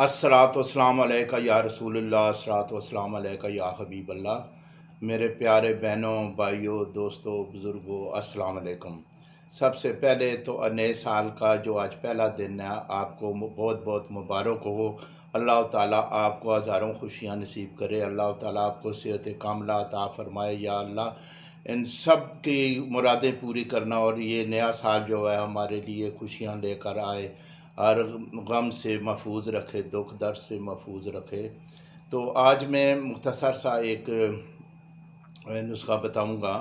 अस्सलातु वस्सलाम अलैका या रसूलुल्लाह, अस्सलातु वस्सलाम अलैका या हबीब अल्लाह। मेरे प्यारे बहनों, भाइयों, दोस्तों, बुज़ुर्गों, अस्सलाम अलैकुम। सबसे पहले तो नए साल का जो आज पहला दिन है, आपको बहुत बहुत मुबारक हो। अल्लाह ताला आपको हज़ारों खुशियाँ नसीब करे। अल्लाह ताला आपको सेहत कामिला अता फ़रमाए। या अल्लाह इन सब की मुरादें पूरी करना और ये नया साल जो है हमारे लिए खुशियाँ लेकर आए, हर गम से महफूज रखे, दुख दर्द से महफूज रखे। तो आज मैं मुख्तसर सा एक नुस्खा बताऊंगा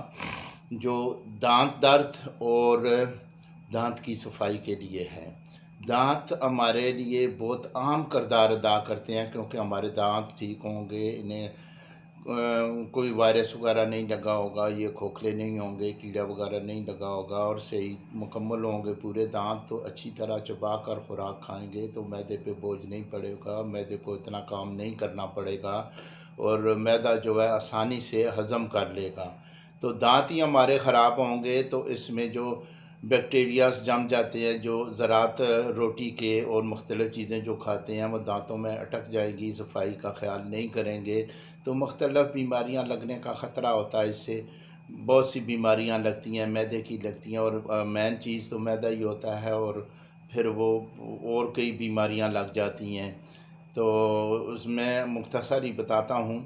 जो दांत दर्द और दांत की सफाई के लिए है। दांत हमारे लिए बहुत अहम किरदार अदा करते हैं, क्योंकि हमारे दांत ठीक होंगे, इन्हें कोई वायरस वगैरह नहीं लगा होगा, ये खोखले नहीं होंगे, कीड़ा वगैरह नहीं लगा होगा और सही मुकम्मल होंगे पूरे दांत, तो अच्छी तरह चबा कर खुराक खाएंगे तो मैदे पे बोझ नहीं पड़ेगा, मैदे को इतना काम नहीं करना पड़ेगा और मैदा जो है आसानी से हज़म कर लेगा। तो दांत ही हमारे ख़राब होंगे तो इसमें जो बैक्टीरियाज जम जाते हैं, जो ज़रात रोटी के और मुख्तलिफ़ चीज़ें जो खाते हैं वो दांतों में अटक जाएंगी। सफाई का ख्याल नहीं करेंगे तो मुख्तलिफ़ बीमारियां लगने का ख़तरा होता है। इससे बहुत सी बीमारियां लगती हैं, मैदे की लगती हैं और मेन चीज़ तो मैदा ही होता है और फिर वो और कई बीमारियां लग जाती हैं। तो उसमें मुख्तसर ही बताता हूँ।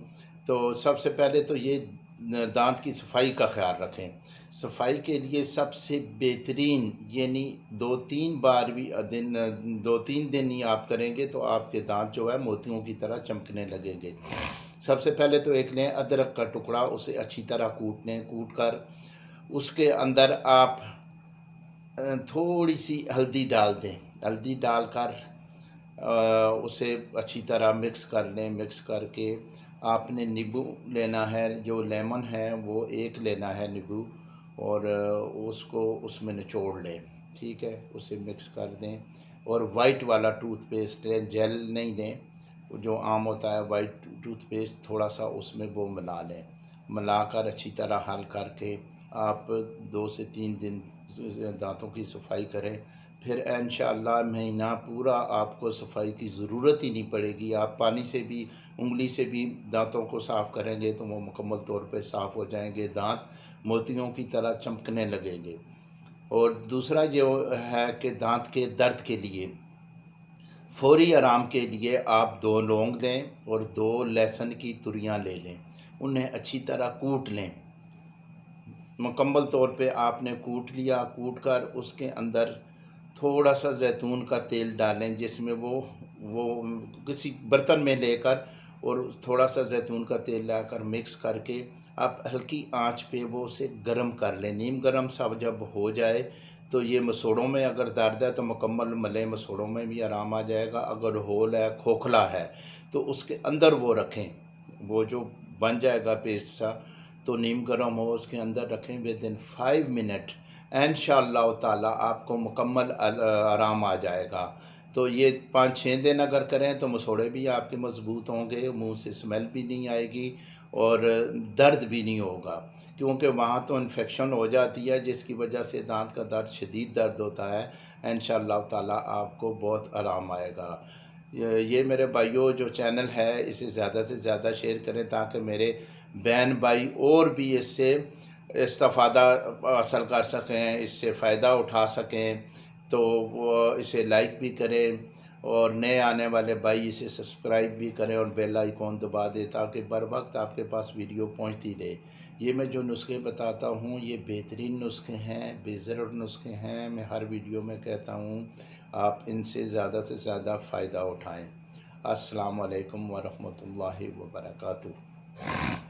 तो सबसे पहले तो ये दांत की सफाई का ख्याल रखें। सफाई के लिए सबसे बेहतरीन, यानी 2-3 बार भी दिन, 2-3 दिन ही आप करेंगे तो आपके दांत जो है मोतियों की तरह चमकने लगेंगे। सबसे पहले तो एक लें अदरक का टुकड़ा, उसे अच्छी तरह कूट लें। कूट कर उसके अंदर आप थोड़ी सी हल्दी डाल दें। हल्दी डालकर उसे अच्छी तरह मिक्स कर लें। मिक्स करके आपने नींबू लेना है, जो लेमन है वो एक लेना है नींबू, और उसको उसमें निचोड़ लें। ठीक है, उसे मिक्स कर दें। और वाइट वाला टूथपेस्ट लें, जेल नहीं लें, जो आम होता है वाइट टूथपेस्ट, थोड़ा सा उसमें वो मिला लें। मिलाकर अच्छी तरह हल करके आप 2 से 3 दिन दांतों की सफाई करें। फिर इंशाअल्लाह महीना पूरा आपको सफाई की ज़रूरत ही नहीं पड़ेगी। आप पानी से भी, उंगली से भी दांतों को साफ़ करेंगे तो वो मुकम्मल तौर पे साफ़ हो जाएंगे, दांत मोतियों की तरह चमकने लगेंगे। और दूसरा जो है कि दांत के दर्द के लिए फौरी आराम के लिए आप 2 लौंग लें और 2 लहसुन की तुरियां ले लें। उन्हें अच्छी तरह कूट लें। मुकम्मल तौर पे आपने कूट लिया। कूट कर उसके अंदर थोड़ा सा जैतून का तेल डालें, जिसमें वो किसी बर्तन में लेकर और थोड़ा सा जैतून का तेल लाकर मिक्स करके आप हल्की आंच पे वो उसे गर्म कर लें। नीम गर्म सा जब हो जाए तो ये मसूड़ों में अगर दर्द है तो मुकम्मल मले मसूड़ों में भी आराम आ जाएगा। अगर होल है, खोखला है, तो उसके अंदर वो रखें। वो जो बन जाएगा पेस्ट सा, तो नीम गर्म हो उसके अंदर रखें। विद इन 5 मिनट इंशाअल्लाह ताला आपको मुकम्मल आराम आ जाएगा। तो ये 5-6 दिन अगर करें तो मसोड़े भी आपके मज़बूत होंगे, मुंह से स्मेल भी नहीं आएगी और दर्द भी नहीं होगा, क्योंकि वहाँ तो इन्फेक्शन हो जाती है जिसकी वजह से दांत का दर्द, शदीद दर्द होता है। इंशाअल्लाह ताला आपको बहुत आराम आएगा। ये मेरे भाइयों जो चैनल है इसे ज़्यादा से ज़्यादा शेयर करें ताकि मेरे बहन भाई और भी इससे इस्तेफ़ादा हासिल कर सकें, इससे फ़ायदा उठा सकें। तो वो इसे लाइक भी करें और नए आने वाले भाई इसे सब्सक्राइब भी करें और बेल आइकॉन दबा दें ताकि बर वक्त आपके पास वीडियो पहुंचती रहे। ये मैं जो नुस्खे बताता हूँ ये बेहतरीन नुस्खे हैं, बेज़र नुस्खे हैं। मैं हर वीडियो में कहता हूँ आप इनसे ज़्यादा से ज़्यादा फ़ायदा उठाएँ। अस्सलाम वालेकुम व रहमतुल्लाहि व बरकातुहू।